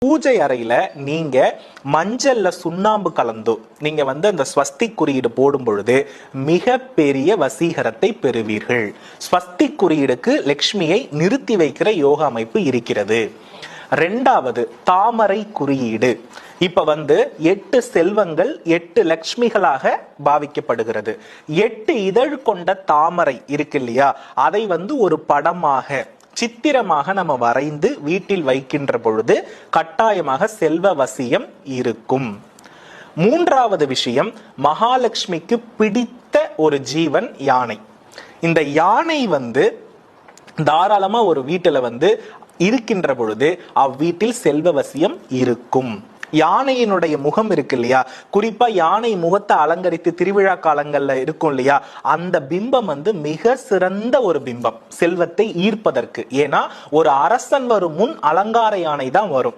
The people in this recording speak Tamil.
பூஜை அறையில நீங்க மஞ்சள்ல சுண்ணாம்பு கலந்தோ நீங்க அந்த ஸ்வஸ்திக் குறியீடு போடும் பொழுது மிக பெரிய வசீகரத்தை பெறுவீர்கள். ஸ்வஸ்திக் குறியீடுக்கு லட்சுமியை நிறுத்தி வைக்கிற யோக அமைப்பு இருக்கிறது. ரெண்டாவது தாமரை குறியீடு. இப்ப 8 செல்வங்கள் 8 லட்சுமிகளாக பாவிக்கப்படுகிறது. 8 இதழ் கொண்ட தாமரை இருக்கு இல்லையா, அதை ஒரு படமாக சித்திரமாக நம்ம வரைந்து வீட்டில் வைக்கின்ற பொழுது கட்டாயமாக செல்வ வசியம் இருக்கும். மூன்றாவது விஷயம், மகாலட்சுமிக்கு பிடித்த ஒரு ஜீவன் யானை. இந்த யானை தாராளமா ஒரு வீட்டுல இருக்கின்ற பொழுது அவ்வீட்டில் செல்வ வசியம் இருக்கும். யானையினுடைய முகம் இருக்கு இல்லையா, குறிப்பா யானை முகத்தை அலங்கரித்து திருவிழா காலங்கள்ல இருக்கும் இல்லையா, அந்த பிம்பம் மிக சிறந்த ஒரு பிம்பம் செல்வத்தை ஈர்ப்பதற்கு. ஏன்னா ஒரு அரசன் வரும் முன் அலங்கார யானை தான் வரும்.